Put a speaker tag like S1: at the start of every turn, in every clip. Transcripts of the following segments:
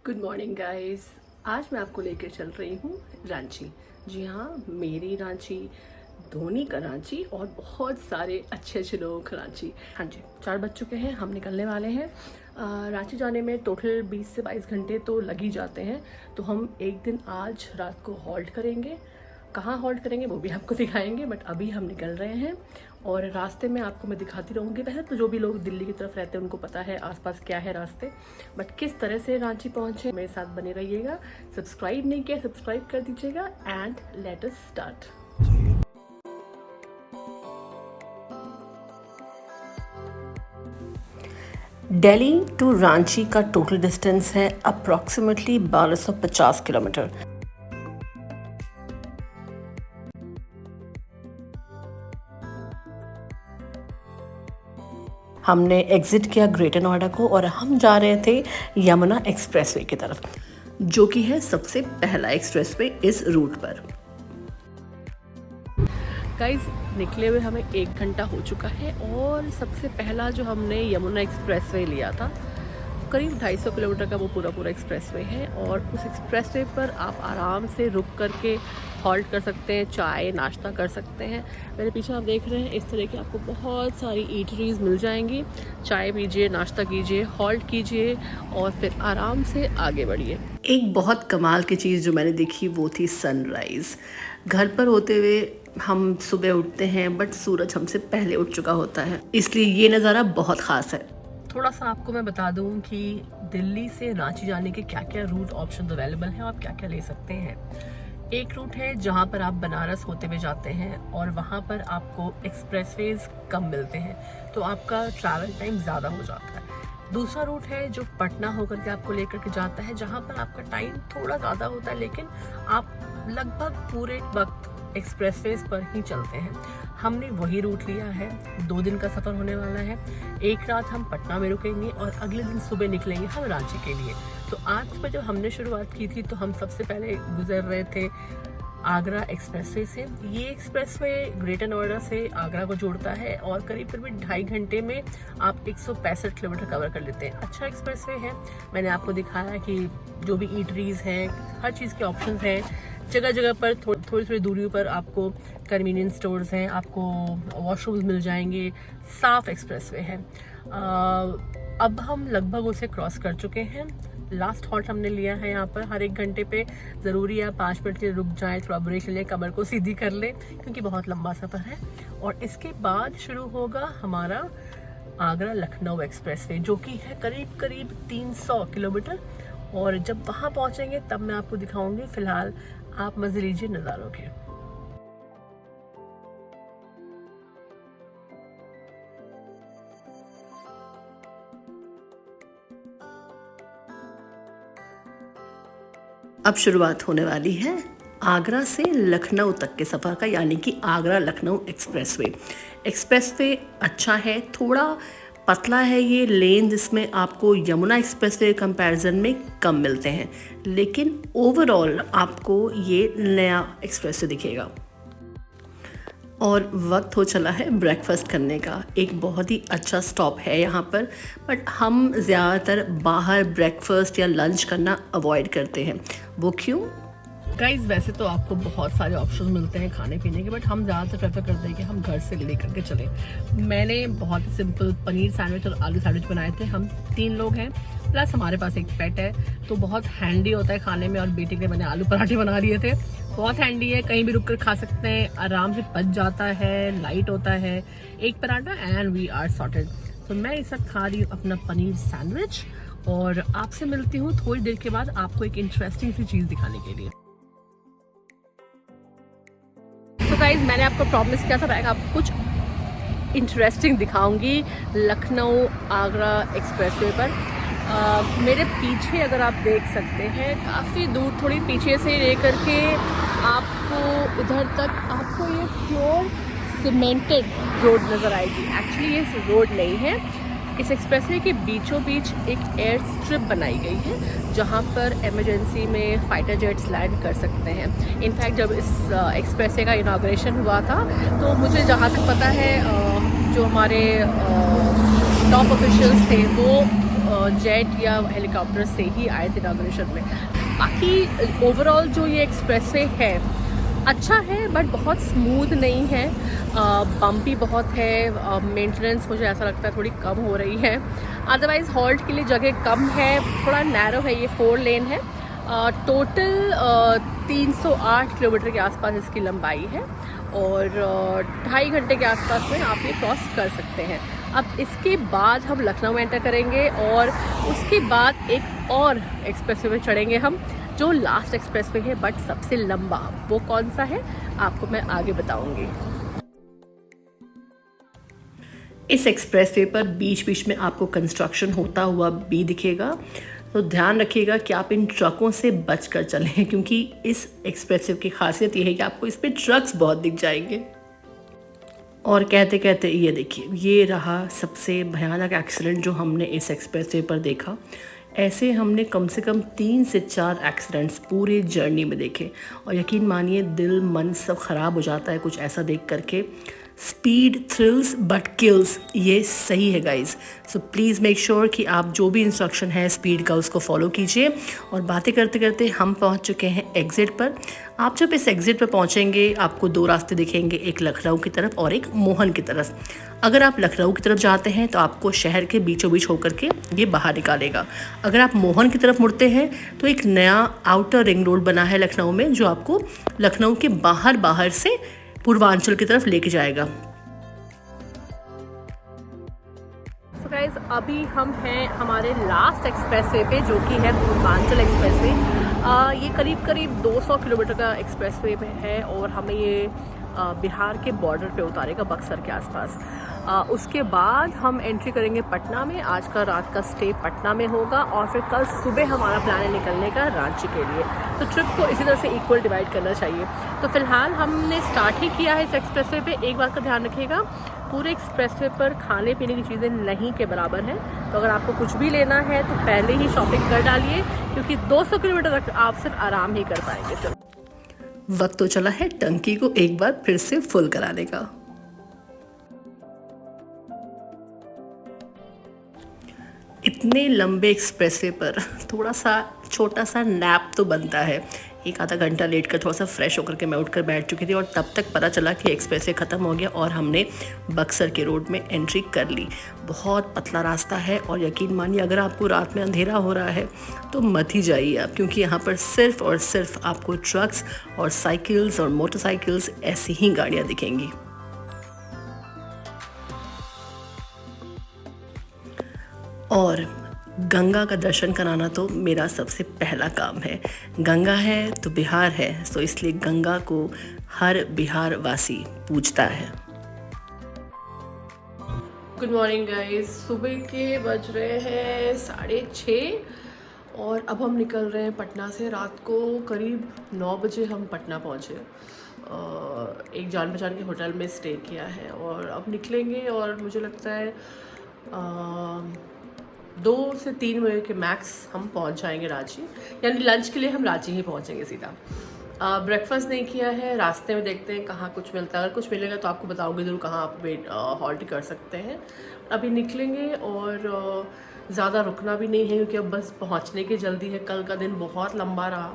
S1: Good morning guys. आज मैं आपको लेकर चल रही हूँ रांची। जी हाँ, मेरी रांची, धोनी का रांची और बहुत सारे अच्छे अच्छे लोगों का रांची। हाँ जी, 4 बज चुके हैं, हम निकलने वाले हैं। रांची जाने में टोटल 20 से 22 घंटे तो लग ही जाते हैं। तो हम एक दिन आज रात को हॉल्ट करेंगे। कहाँ हॉल्ट करेंगे वो भी आपको दिखाएंगे, बट अभी हम निकल रहे हैं और रास्ते में आपको मैं दिखाती रहूँगी। वैसे तो जो भी लोग दिल्ली की तरफ रहते हैं उनको पता है आसपास क्या है रास्ते, बट किस तरह से रांची पहुँचे मेरे साथ बने रहिएगा। सब्सक्राइब नहीं किया, सब्सक्राइब कर दीजिएगा and let us start. Delhi to Ranchi का टोटल डिस्टेंस है अप्रॉक्सीमेटली 1250 किलोमीटर। हमने एग्जिट किया ग्रेटर नोएडा को और हम जा रहे थे यमुना एक्सप्रेसवे की तरफ, जो कि है सबसे पहला एक्सप्रेसवे इस रूट पर। गाइस, निकले हुए हमें 1 घंटा हो चुका है और सबसे पहला जो हमने यमुना एक्सप्रेसवे लिया था, करीब 250 किलोमीटर का वो पूरा एक्सप्रेसवे है। और उस एक्सप्रेसवे पर आप आराम से रुक करके हॉल्ट कर सकते हैं, चाय नाश्ता कर सकते हैं। मेरे पीछे आप देख रहे हैं, इस तरह की आपको बहुत सारी ईटरीज मिल जाएंगी। चाय पीजिए, नाश्ता कीजिए, हॉल्ट कीजिए और फिर आराम से आगे बढ़िए। एक बहुत कमाल की चीज़ जो मैंने देखी वो थी सनराइज़। घर पर होते हुए हम सुबह उठते हैं, बट सूरज हमसे पहले उठ चुका होता है, इसलिए ये नज़ारा बहुत ख़ास है। थोड़ा सा आपको मैं बता दूं कि दिल्ली से रांची जाने के क्या क्या रूट ऑप्शन अवेलेबल हैं, आप क्या क्या ले सकते हैं। एक रूट है जहां पर आप बनारस होते हुए जाते हैं और वहां पर आपको एक्सप्रेसवेज कम मिलते हैं, तो आपका ट्रैवल टाइम ज़्यादा हो जाता है। दूसरा रूट है जो पटना होकर के आपको लेकर के जाता है, जहां पर आपका टाइम थोड़ा ज़्यादा होता है, लेकिन आप लगभग पूरे वक्त एक्सप्रेसवेज पर ही चलते हैं। हमने वही रूट लिया है। 2 दिन का सफ़र होने वाला है। एक रात हम पटना में रुकेंगे और अगले दिन सुबह निकलेंगे हम रांची के लिए। तो आज सुबह जब हमने शुरुआत की थी तो हम सबसे पहले गुजर रहे थे आगरा एक्सप्रेसवे से। ये एक्सप्रेसवे ग्रेटर नोएडा से आगरा को जोड़ता है और करीब 2.5 घंटे में आप 165 किलोमीटर कवर कर लेते हैं। अच्छा एक्सप्रेसवे है। मैंने आपको दिखाया कि जो भी ईटरीज हैं, हर चीज़ के ऑप्शंस हैं। जगह जगह पर थोड़ी दूरी पर आपको कन्वीनियंस स्टोर्स हैं, आपको वॉशरूम्स मिल जाएंगे। साफ एक्सप्रेसवे है। अब हम लगभग उसे क्रॉस कर चुके हैं। लास्ट हॉल्ट हमने लिया है यहाँ पर। हर 1 घंटे पे ज़रूरी है 5 मिनट के लिए रुक जाएं, थोड़ा ब्रेक ले लें, कमर को सीधी कर लें, क्योंकि बहुत लंबा सफ़र है। और इसके बाद शुरू होगा हमारा आगरा लखनऊ एक्सप्रेसवे, जो कि है करीब 300 किलोमीटर। और जब वहाँ पहुँचेंगे तब मैं आपको दिखाऊंगी। फ़िलहाल आप मज़े लीजिए नज़ारों के। अब शुरुआत होने वाली है आगरा से लखनऊ तक के सफ़र का, यानी कि आगरा लखनऊ एक्सप्रेसवे। एक्सप्रेसवे अच्छा है, थोड़ा पतला है ये लेन, जिसमें आपको यमुना एक्सप्रेसवे के कंपैरिजन में कम मिलते हैं, लेकिन ओवरऑल आपको ये नया एक्सप्रेसवे दिखेगा। और वक्त हो चला है ब्रेकफास्ट करने का। एक बहुत ही अच्छा स्टॉप है यहाँ पर, बट हम ज़्यादातर बाहर ब्रेकफास्ट या लंच करना अवॉइड करते हैं। वो क्यों? गाइज़, वैसे तो आपको बहुत सारे ऑप्शन मिलते हैं खाने पीने के, बट हम ज़्यादातर प्रेफर करते हैं कि हम घर से ले करके चलें। मैंने बहुत ही सिंपल पनीर सैंडविच और आलू सैंडविच बनाए थे। हम 3 लोग हैं, प्लस हमारे पास एक पेट है, तो बहुत हैंडी होता है खाने में। और बेटे के मैंने आलू पराठे बना लिए थे। बहुत हैंडी है, कहीं भी रुक कर खा सकते हैं, आराम से पच जाता है, लाइट होता है। एक paratha and we are sorted. तो मैं इस वक्त खा रही हूँ अपना पनीर सैंडविच और आपसे मिलती हूँ थोड़ी देर के बाद आपको एक इंटरेस्टिंग सी चीज़ दिखाने के लिए। तो गाइस, मैंने आपको प्रॉमिस किया था मैं आपको कुछ इंटरेस्टिंग दिखाऊंगी लखनऊ आगरा एक्सप्रेसवे पर। मेरे पीछे अगर आप देख सकते हैं, काफ़ी दूर, थोड़ी पीछे से लेकर के आपको उधर तक आपको ये प्योर सीमेंटेड रोड नज़र आएगी। एक्चुअली ये रोड नहीं है। इस एक्सप्रेसवे के बीचों बीच एक एयर स्ट्रिप बनाई गई है, जहां पर इमरजेंसी में फाइटर जेट्स लैंड कर सकते हैं। इनफैक्ट जब इस एक्सप्रेसवे का इनाग्रेशन हुआ था तो मुझे जहां तक पता है जो हमारे टॉप ऑफिशियल्स थे वो जेट या हेलीकॉप्टर से ही आए थे इनॉग्रेशन में। बाकी ओवरऑल जो ये एक्सप्रेसवे है अच्छा है, बट बहुत स्मूथ नहीं है, बम्पी बहुत है, मेंटेनेंस मुझे ऐसा लगता है थोड़ी कम हो रही है। अदरवाइज़ हॉल्ट के लिए जगह कम है, थोड़ा नैरो है, ये 4 लेन है। टोटल 308 किलोमीटर के आसपास इसकी लंबाई है और 2.5 घंटे के आसपास में आप ये क्रॉस कर सकते हैं। अब इसके बाद हम लखनऊ एंटर करेंगे और उसके बाद एक और एक्सप्रेसवे पे चढ़ेंगे हम, जो लास्ट एक्सप्रेसवे है बट सबसे लंबा। वो कौन सा है आपको मैं आगे बताऊंगी। इस एक्सप्रेसवे पर बीच बीच में आपको कंस्ट्रक्शन होता हुआ भी दिखेगा, तो ध्यान रखिएगा कि आप इन ट्रकों से बच कर चलें, क्योंकि इस एक्सप्रेसवे की खासियत ये है कि आपको इस पर ट्रक्स बहुत दिख जाएंगे। और कहते कहते ये देखिए, ये रहा सबसे भयानक एक्सीडेंट जो हमने इस एक्सप्रेसवे पर देखा। ऐसे हमने कम से कम 3 से 4 एक्सीडेंट्स पूरे जर्नी में देखे और यकीन मानिए दिल मन सब ख़राब हो जाता है कुछ ऐसा देख करके। स्पीड थ्रिल्स बट किल्स, ये सही है guys. So please make sure कि आप जो भी इंस्ट्रक्शन है स्पीड का उसको फॉलो कीजिए। और बातें करते करते हम पहुंच चुके हैं एग्ज़िट पर। आप जब इस एग्ज़िट पर पहुंचेंगे आपको 2 रास्ते दिखेंगे, एक लखनऊ की तरफ और एक मोहन की तरफ। अगर आप लखनऊ की तरफ जाते हैं तो आपको शहर के बीचों बीच होकर के ये बाहर निकालेगा। अगर आप मोहन की तरफ मुड़ते हैं तो एक नया आउटर रिंग रोड बना है लखनऊ में, जो आपको लखनऊ के बाहर से पूर्वांचल की तरफ लेके जाएगा। तो गाइस अभी हम हैं हमारे लास्ट एक्सप्रेसवे पे, जो कि है पूर्वांचल एक्सप्रेसवे। ये करीब 200 किलोमीटर का एक्सप्रेसवे है और हमें ये बिहार के बॉर्डर पे उतारेगा, बक्सर के आसपास। उसके बाद हम एंट्री करेंगे पटना में। आज का रात का स्टे पटना में होगा और फिर कल सुबह हमारा प्लान है निकलने का रांची के लिए। तो ट्रिप को इसी तरह से इक्वल डिवाइड करना चाहिए। तो फिलहाल हमने स्टार्ट ही किया है इस एक्सप्रेसवे पे। एक बात का ध्यान रखिएगा, पूरे एक्सप्रेसवे पर खाने पीने की चीज़ें नहीं के बराबर हैं, तो अगर आपको कुछ भी लेना है तो पहले ही शॉपिंग कर डालिए, क्योंकि 200 किलोमीटर तक आप सिर्फ आराम ही कर पाएंगे। सिर्फ वक्त तो चला है टंकी को एक बार फिर से फुल कराने का। इतने लंबे एक्सप्रेसवे पर थोड़ा सा छोटा सा नैप तो बनता है। 1-आधा घंटा लेट कर थोड़ा सा फ्रेश होकर के मैं उठकर बैठ चुकी थी और तब तक पता चला कि एक्सप्रेसवे ख़त्म हो गया और हमने बक्सर के रोड में एंट्री कर ली। बहुत पतला रास्ता है और यकीन मानिए अगर आपको रात में अंधेरा हो रहा है तो मत ही जाइए आप, क्योंकि यहाँ पर सिर्फ और सिर्फ आपको ट्रक्स और साइकिल्स और मोटरसाइकिल्स ऐसी ही गाड़ियाँ दिखेंगी। और गंगा का दर्शन कराना तो मेरा सबसे पहला काम है। गंगा है तो बिहार है, तो इसलिए गंगा को हर बिहार वासी पूजता है। गुड मॉर्निंग गाइस, सुबह के बज रहे हैं 6:30 और अब हम निकल रहे हैं पटना से। रात को करीब 9 बजे हम पटना पहुँचे। एक जान पहचान के होटल में स्टे किया है और अब निकलेंगे और मुझे लगता है 2 से 3 बजे के मैक्स हम पहुंच जाएंगे रांची, यानी लंच के लिए हम रांची ही पहुंचेंगे सीधा। ब्रेकफास्ट नहीं किया है, रास्ते में देखते हैं कहाँ कुछ मिलता है। अगर कुछ मिलेगा तो आपको बताऊंगी ज़रूर कहाँ आप हॉल्ट कर सकते हैं। अभी निकलेंगे और ज़्यादा रुकना भी नहीं है, क्योंकि अब बस पहुंचने की जल्दी है। कल का दिन बहुत लंबा रहा।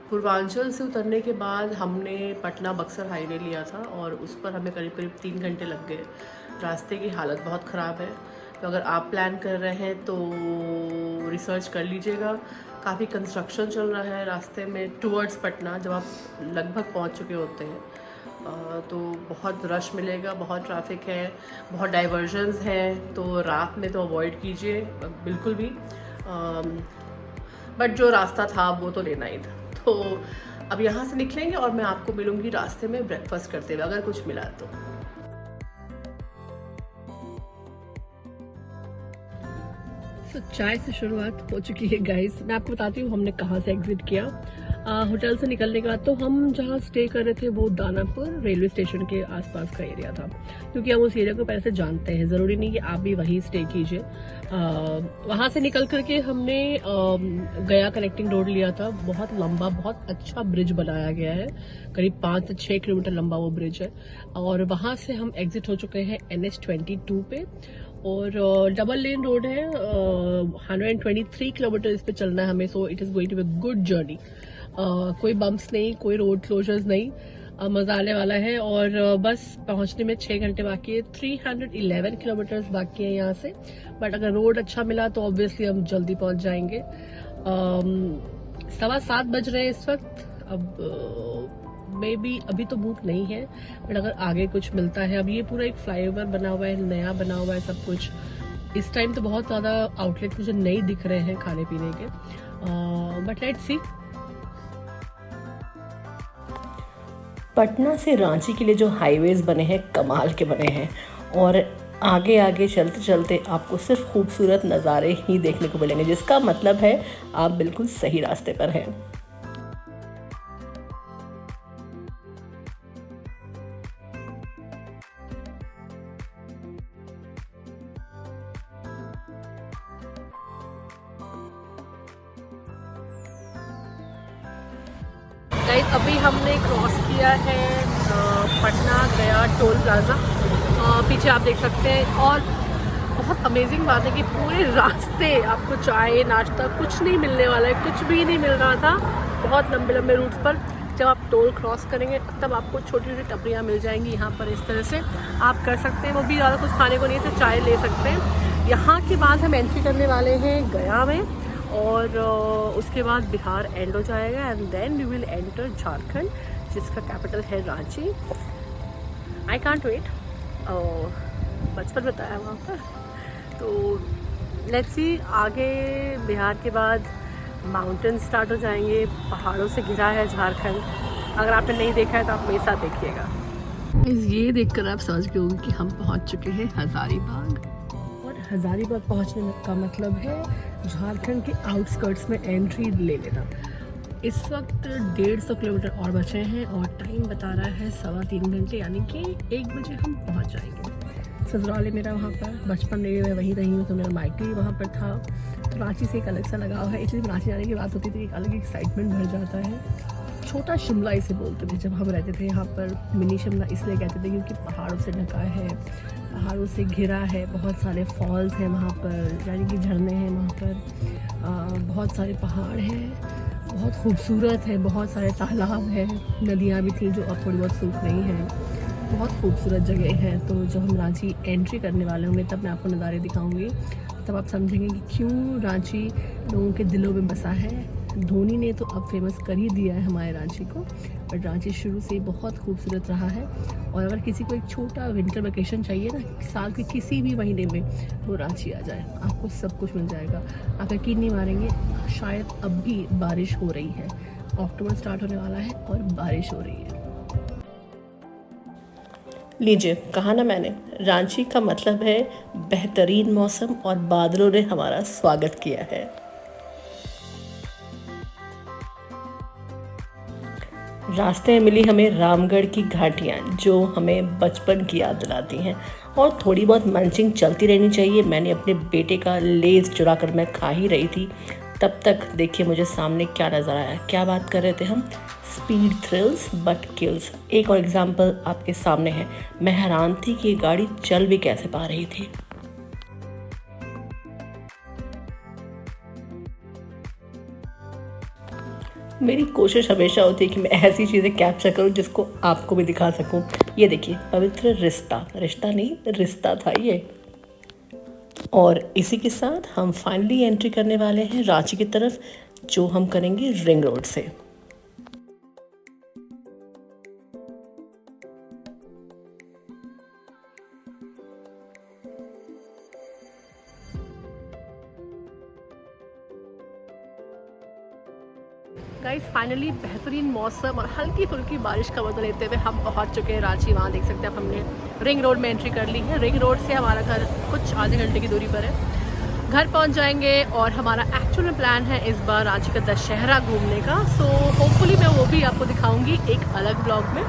S1: पूर्वांचल से उतरने के बाद हमने पटना बक्सर हाईवे लिया था और उस पर हमें करीब 3 घंटे लग गए। रास्ते की हालत बहुत ख़राब है, तो अगर आप प्लान कर रहे हैं तो रिसर्च कर लीजिएगा। काफ़ी कंस्ट्रक्शन चल रहा है रास्ते में टुवर्ड्स पटना। जब आप लगभग पहुंच चुके होते हैं तो बहुत रश मिलेगा, बहुत ट्रैफिक है, बहुत डाइवर्जन्स हैं, तो रात में तो अवॉइड कीजिए बिल्कुल भी। बट जो रास्ता था वो तो लेना ही था। तो अब यहाँ से निकलेंगे और मैं आपको मिलूँगी रास्ते में ब्रेकफास्ट करते हुए, अगर कुछ मिला तो। चाय से शुरुआत हो चुकी है गाइस। मैं आपको बताती हूँ हमने कहाँ से एग्जिट किया। होटल से निकलने के बाद तो हम जहाँ स्टे कर रहे थे वो दानापुर रेलवे स्टेशन के आसपास का एरिया था, क्योंकि हम उस एरिया को पहले से जानते हैं। ज़रूरी नहीं कि आप भी वहीं स्टे कीजिए। वहाँ से निकल करके हमने गया कनेक्टिंग रोड लिया था। बहुत लंबा, बहुत अच्छा ब्रिज बनाया गया है, करीब 5 से 6 किलोमीटर लंबा वो ब्रिज है। और वहाँ से हम एग्जिट हो चुके हैं NH 22 पे और डबल लेन रोड है, 123 किलोमीटर इस पे चलना है हमें, so it is going to be good journey. कोई बम्प्स नहीं, कोई रोड क्लोजर्स नहीं, मज़ा आने वाला है। और बस पहुंचने में 6 घंटे बाकी है, 311 किलोमीटर्स बाकी है यहाँ से। बट अगर रोड अच्छा मिला तो ऑब्वियसली हम जल्दी पहुंच जाएंगे। 7:15 बज रहे हैं इस वक्त। अब मे बी अभी तो भूख नहीं है, बट अगर आगे कुछ मिलता है। अब ये पूरा एक फ्लाईओवर बना हुआ है, नया बना हुआ है सब कुछ। इस टाइम तो बहुत ज़्यादा आउटलेट मुझे नहीं दिख रहे हैं खाने पीने के, बट लेट्स सी।
S2: पटना से रांची के लिए जो हाईवेज बने हैं कमाल के बने हैं, और आगे आगे चलते चलते आपको सिर्फ खूबसूरत नज़ारे ही देखने को मिलेंगे, जिसका मतलब है आप बिल्कुल सही रास्ते पर हैं।
S1: गाइस अभी हमने क्रॉस किया है पटना गया टोल प्लाजा, पीछे आप देख सकते हैं। और बहुत अमेजिंग बात है कि पूरे रास्ते आपको चाय नाश्ता कुछ नहीं मिलने वाला है, कुछ भी नहीं मिल रहा था बहुत लंबे लंबे रूट्स पर। जब आप टोल क्रॉस करेंगे तब आपको छोटी छोटी टपरियाँ मिल जाएंगी यहाँ पर, इस तरह से आप कर सकते हैं। वो भी ज़्यादा कुछ खाने को नहीं है तो चाय ले सकते हैं। यहाँ के बाद हम एंट्री करने वाले हैं गया में, और उसके बाद बिहार एंड हो जाएगा, and then we will enter Jharkhand जिसका कैपिटल है रांची। आई कांट वेट, बचपन बताया वहाँ पर। तो लेट्स सी, आगे बिहार के बाद माउंटेन स्टार्ट हो जाएंगे, पहाड़ों से घिरा है झारखंड। अगर आपने नहीं देखा है तो आप मेरे साथ देखिएगा। ये देखकर आप समझ गए होंगे कि हम पहुँच चुके हैं हज़ारीबाग। हज़ारीबाग पहुंचने का मतलब है झारखंड के आउटस्कर्ट्स में एंट्री ले लेना। इस वक्त 150 किलोमीटर और बचे हैं और टाइम बता रहा है 3.25 घंटे, यानी कि 1 बजे हम पहुंच जाएंगे। ससुराल मेरा वहाँ पर, बचपन में मैं वहीं रही हूँ तो मेरा मायके भी वहाँ पर था। तो रांची से एक अलग सा लगाव है, इसलिए रांची जाने की बात होती थी एक अलग एक्साइटमेंट भर जाता है। छोटा शिमला इसे बोलते थे जब हम रहते थे यहाँ पर। मिनी शिमला इसलिए कहते थे क्योंकि पहाड़ों से ढका है, पहाड़ों से घिरा है, बहुत सारे फॉल्स हैं वहाँ पर, यानी कि झरने हैं वहाँ पर, बहुत सारे पहाड़ हैं, बहुत खूबसूरत है, बहुत सारे तालाब हैं, नदियाँ भी थी जो अब थोड़ी बहुत सूख रही हैं। बहुत खूबसूरत जगह है। तो जब हम रांची एंट्री करने वाले होंगे तब मैं आपको नज़ारे दिखाऊंगी, तब आप समझेंगे कि क्यों रांची लोगों के दिलों में बसा है। धोनी ने तो अब फेमस कर ही दिया है हमारे रांची को, बट रांची शुरू से बहुत खूबसूरत रहा है। और अगर किसी को एक छोटा विंटर वेकेशन चाहिए ना, साल के किसी भी महीने में, वो रांची आ जाए, आपको सब कुछ मिल जाएगा। आप यकीन नहीं मारेंगे, शायद अब भी बारिश हो रही है, अक्टूबर स्टार्ट होने वाला है और बारिश हो रही है।
S2: लीजिए, कहा ना मैंने, रांची का मतलब है बेहतरीन मौसम और बादलों ने हमारा स्वागत किया है। रास्ते में मिली हमें रामगढ़ की घाटियाँ, जो हमें बचपन की याद दिलाती हैं, और थोड़ी बहुत मंचिंग चलती रहनी चाहिए। मैंने अपने बेटे का लेज़ चुरा कर मैं खा ही रही थी, तब तक देखिए मुझे सामने क्या नज़र आया। क्या बात कर रहे थे हम, स्पीड थ्रिल्स बट किल्स। एक और एग्जाम्पल आपके सामने है। मैं हैरान थी कि ये गाड़ी चल भी कैसे पा रही थी। मेरी कोशिश हमेशा होती है कि मैं ऐसी चीज़ें कैप्चर करूं जिसको आपको भी दिखा सकूं। ये देखिए, पवित्र रिश्ता, रिश्ता नहीं रिश्ता था ये। और इसी के साथ हम फाइनली एंट्री करने वाले हैं रांची की तरफ, जो हम करेंगे रिंग रोड से।
S1: गाइस फाइनली बेहतरीन मौसम और हल्की फुल्की बारिश का मजा लेते हुए हम पहुंच चुके हैं रांची। वहाँ देख सकते हैं अब हमने रिंग रोड में एंट्री कर ली है। रिंग रोड से हमारा घर कुछ आधे घंटे की दूरी पर है। घर पहुंच जाएंगे और हमारा एक्चुअल प्लान है इस बार रांची का दशहरा घूमने का। सो होपफुली मैं वो भी आपको दिखाऊंगी एक अलग ब्लॉग में।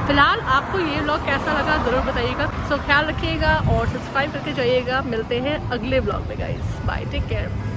S1: फिलहाल आपको ये ब्लॉग कैसा लगा ज़रूर बताइएगा। सो ख्याल रखिएगा और सब्सक्राइब करके जाइएगा। मिलते हैं अगले ब्लॉग में गाइस, बाय, टेक केयर।